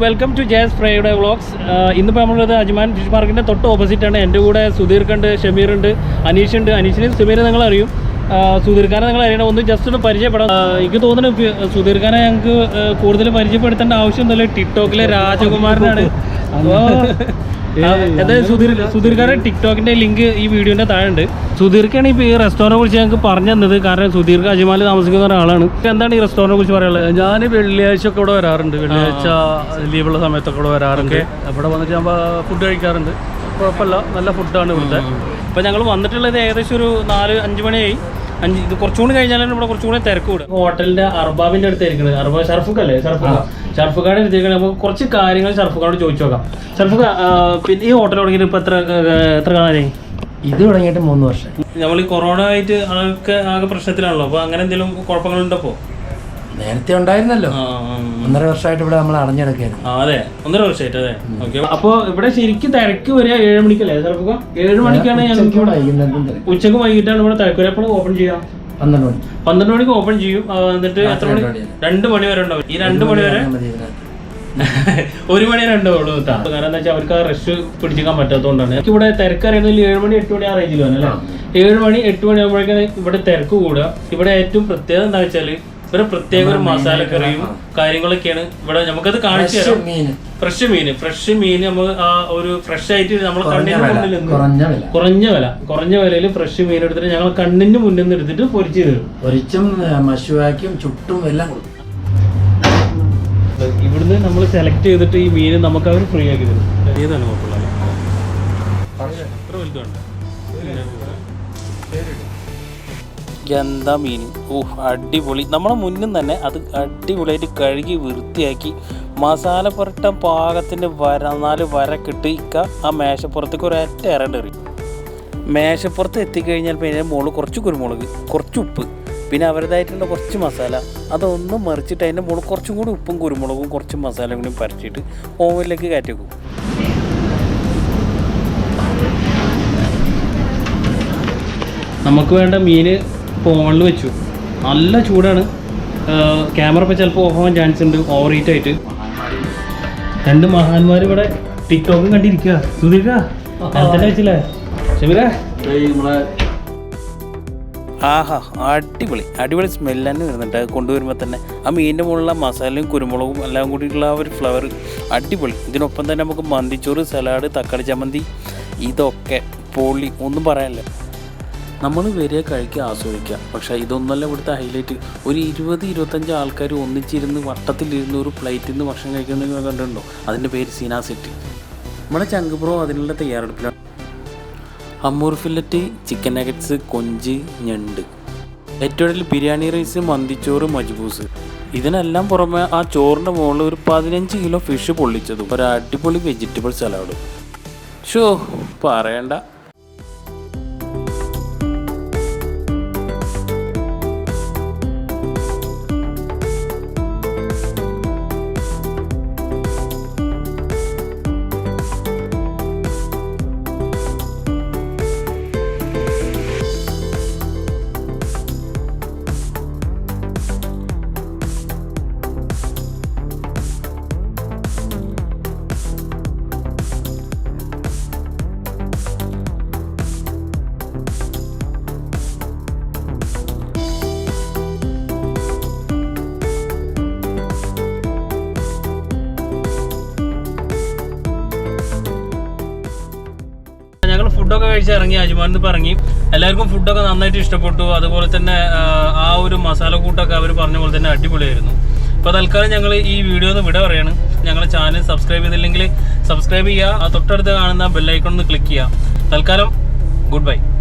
Welcome to Jas Friday vlogs. ഇന്നിപ്പോൾ നമ്മളുള്ളത് Ajman fish മാർക്കറ്റിൻ്റെ തൊട്ട് ഓപ്പോസിറ്റാണ്. എൻ്റെ കൂടെ സുധീർ ഉണ്ട്, ഷമീർ ഉണ്ട്, അനീഷ് ഉണ്ട്. അനീഷിനെ സുമീർ നിങ്ങൾ അറിയും, സുധീർ ഖാനെ നിങ്ങൾ അറിയണം. ഒന്ന് ജസ്റ്റ് ഒന്ന് പരിചയപ്പെടാം. എനിക്ക് തോന്നുന്നു സുധീർ ഖാനെ ഞങ്ങൾക്ക് കൂടുതൽ പരിചയപ്പെടുത്തേണ്ട ആവശ്യമൊന്നുമില്ല. ടിക്ടോക്കിലെ രാജകുമാരനാണ്. അതായത് സുധീർ ഖാന്റെ ടിക്ടോക്കിന്റെ ലിങ്ക് ഈ വീഡിയോന്റെ താഴെ ഉണ്ട്. സുധീർക്കാണ് ഇപ്പോൾ ഈ റെസ്റ്റോറൻറ്റിനെ കുറിച്ച് ഞങ്ങൾക്ക് പറഞ്ഞു തന്നത്. കാരണം സുധീർക്ക് അജ്മാനിൽ താമസിക്കുന്ന ഒരാളാണ്. എന്താണ് ഈ റെസ്റ്റോറൻറ്റിനെ കുറിച്ച് പറയാനുള്ളത്? ഞാൻ വെള്ളിയാഴ്ച ഒക്കെ ഇവിടെ വരാറുണ്ട്. വെള്ളിയാഴ്ച ലീവുള്ള സമയത്തൊക്കെ ഇവിടെ വരാറുണ്ട്. ഇവിടെ വന്നിട്ട് ഞാൻ ഫുഡ് കഴിക്കാറുണ്ട്. കുഴപ്പമില്ല, നല്ല ഫുഡാണ് ഇവിടുത്തെ. അപ്പോൾ ഞങ്ങൾ വന്നിട്ടുള്ളത് ഏകദേശം ഒരു 4-5 മണിയായി. ഇത് കുറച്ചുകൂടി കഴിഞ്ഞാലാണ് ഇവിടെ കുറച്ചുകൂടി തിരക്ക് കൂടും. ഹോട്ടലിന്റെ അർബാബിന്റെ അടുത്ത് ഇരിക്കുന്നത്. അർബാബ് ഷർഫുഖല്ലേ? ഷർഫുഖാന്റെ അടുത്തേക്കാണ്. നമുക്ക് കുറച്ച് കാര്യങ്ങൾ ഷർഫുഖാനോട് ചോദിച്ചു നോക്കാം. ഷർഫുഖ, പിന്നെ ഈ ഹോട്ടൽ തുടങ്ങിയിട്ട് ഇപ്പോൾ എത്ര കാലമായി? ഇത് തുടങ്ങിയിട്ട് 3 വർഷം. നമ്മൾ ഈ കൊറോണ ആയിട്ട് ആകെ പ്രശ്നത്തിലാണല്ലോ. അപ്പോൾ അങ്ങനെ എന്തെങ്കിലും കുഴപ്പങ്ങളുണ്ടപ്പോൾ? നേരത്തെ ഉണ്ടായിരുന്നല്ലോ. 1.5 വർഷമായിട്ട് ഇവിടെ നമ്മൾ അടഞ്ഞെടുക്കായിരുന്നു. അതെ, 1.5 വർഷമായിട്ട്. അതെ, ഓക്കെ. അപ്പോൾ ഇവിടെ ശരിക്കും തിരക്ക് വരിക 7 മണിക്കല്ലേ? 7 മണിക്കാണ് ഞങ്ങൾക്ക് ഉച്ചക്ക് വൈകിട്ടാണ് ഇവിടെ തിരക്ക് വരിക. എപ്പോഴും ഓപ്പൺ ചെയ്യാം? 12 മണിക്ക് ഓപ്പൺ ചെയ്യും. എന്നിട്ട് എത്ര മണി? 2 മണി വരെ ഉണ്ടാവും. ഈ 2 മണി വരെ 1 മണി 2 ഉള്ളൂ കേട്ടോ. കാരണം എന്താ വെച്ചാൽ അവർക്ക് ആ റഷ് പിടിച്ചിക്കാൻ പറ്റാത്തതുകൊണ്ടാണ്. എനിക്ക് ഇവിടെ തിരക്ക് അറിയണമെങ്കിൽ 7 മണി 8 മണി ആ റേഞ്ചിൽ വന്നു അല്ലേ? 7 മണി 8 മണി ആകുമ്പോഴേക്കാണ് ഇവിടെ തിരക്ക് കൂടുക. ഇവിടെ ഏറ്റവും പ്രത്യേകത എന്താ വെച്ചാൽ ഒരു പ്രത്യേക ഒരു മസാലക്കറിയും കാര്യങ്ങളൊക്കെയാണ് ഇവിടെ. നമുക്കത് കാണിച്ചു തരാം. ഫ്രഷ് മീൻ നമ്മൾ ആ ഒരു ഫ്രഷ് ആയിട്ട് നമ്മൾ കണ്ണിന് മുന്നിൽ കുറഞ്ഞ വിലയിൽ ഫ്രഷ് മീൻ എടുത്തിട്ട് ഞങ്ങൾ കണ്ണിന് മുന്നിൽ നിന്ന് എടുത്തിട്ട് പൊരിച്ചു തരും. പൊരിച്ചും മഷുവാക്കിയും ചുട്ടും എല്ലാം കൊടുക്കും. ഇവിടുന്ന് നമ്മൾ സെലക്ട് ചെയ്തിട്ട് ഈ മീൻ നമുക്ക് അവർ ഫ്രീ ആക്കി തരും. ഏതാണ് കുഴപ്പമില്ല. എന്താ മീൻ! അടിപൊളി. നമ്മളെ മുന്നിൽ തന്നെ അത് അടിപൊളിയായിട്ട് കഴുകി വൃത്തിയാക്കി മസാല പുരട്ടാൻ പാകത്തിൻ്റെ 4 വരക്കിട്ട് ആ മേശപ്പുറത്തേക്ക് ഒരൊറ്റ ഇറണ്ടറി. മേശപ്പുറത്ത് എത്തിക്കഴിഞ്ഞാൽ പിന്നെ മുകളിൽ കുറച്ച് കുരുമുളക്, കുറച്ച് ഉപ്പ്, പിന്നെ അവരുടേതായിട്ടുള്ള കുറച്ച് മസാല, അതൊന്നും മറിച്ചിട്ട് അതിൻ്റെ മുകളിൽ കുറച്ചും കൂടി ഉപ്പും കുരുമുളകും കുറച്ച് മസാലയും കൂടി പരച്ചിട്ട് ഓവനിലേക്ക് കയറ്റി വെക്കും. നമുക്ക് വേണ്ട മീൻ ഫോണിൽ വെച്ചു. നല്ല ചൂടാണ്. ക്യാമറ ഇപ്പോൾ ചിലപ്പോൾ ഓഫ് ആവാൻ ചാൻസ് ഉണ്ട്, ഓവർ ഹീറ്റ് ആയിട്ട്. 2 മഹാന്മാർ ഇവിടെ ടിക്ടോക്കും കണ്ടിരിക്കുക. സുധീർക്ക തന്നെ വെച്ചില്ലേ? ഷമീറ, ആഹാ, അടിപൊളി സ്മെല്ല് തന്നെ വരുന്നുണ്ട്. അത് കൊണ്ടുവരുമ്പോൾ തന്നെ ആ മീനിൻ്റെ മുകളിലുള്ള മസാലയും കുരുമുളകും എല്ലാം കൂടിയിട്ടുള്ള ആ ഒരു ഫ്ലവർ അടിപൊളി. ഇതിനൊപ്പം തന്നെ നമുക്ക് മന്തിച്ചോറ്, സലാഡ്, തക്കാളി ചമ്മന്തി, ഇതൊക്കെ പൊളി, ഒന്നും പറയാനില്ല. നമ്മൾ വരിക, കഴിക്കുക, ആസ്വദിക്കുക. പക്ഷേ ഇതൊന്നല്ല ഇവിടുത്തെ ഹൈലൈറ്റ്. ഒരു 20-25 ആൾക്കാർ ഒന്നിച്ചിരുന്ന് വട്ടത്തിലിരുന്ന് ഒരു പ്ലേറ്റിൽ നിന്ന് ഭക്ഷണം കഴിക്കുന്നത് കണ്ടിട്ടുണ്ടോ? അതിൻ്റെ പേര് സീനാ സെറ്റ്. നമ്മുടെ ചങ്കുപ്രോ അതിനുള്ള തയ്യാറെടുപ്പിലാണ്. അമ്മൂർ ഫില്ലറ്റ്, ചിക്കൻ നഗറ്റ്സ്, കൊഞ്ച്, ഞണ്ട്, ഏറ്റവും കൂടുതൽ ബിരിയാണി റൈസ്, മന്തിച്ചോറ്, മജ്ബൂസ്. ഇതിനെല്ലാം പുറമെ ആ ചോറിൻ്റെ മുകളിൽ ഒരു 15 കിലോ ഫിഷ് പൊള്ളിച്ചതും ഒരു അടിപൊളി വെജിറ്റബിൾ സലാഡും. ഷോ പറയണ്ട. ഫുഡൊക്കെ കഴിച്ച് ഇറങ്ങി, അജ്മാനിൽ ഇറങ്ങി. എല്ലാവർക്കും ഫുഡൊക്കെ നന്നായിട്ട് ഇഷ്ടപ്പെട്ടു. അതുപോലെ തന്നെ ആ ഒരു മസാല കൂട്ടൊക്കെ അവർ പറഞ്ഞ പോലെ തന്നെ അടിപൊളിയായിരുന്നു. അപ്പോൾ തൽക്കാലം ഞങ്ങൾ ഈ വീഡിയോ ഒന്ന് വിട പറയാണ്. ഞങ്ങളുടെ ചാനൽ സബ്സ്ക്രൈബ് ചെയ്തില്ലെങ്കിൽ സബ്സ്ക്രൈബ് ചെയ്യുക. തൊട്ടടുത്ത് കാണുന്ന ബെല്ലൈക്കൺ ഒന്ന് ക്ലിക്ക് ചെയ്യുക. തൽക്കാലം ഗുഡ് ബൈ.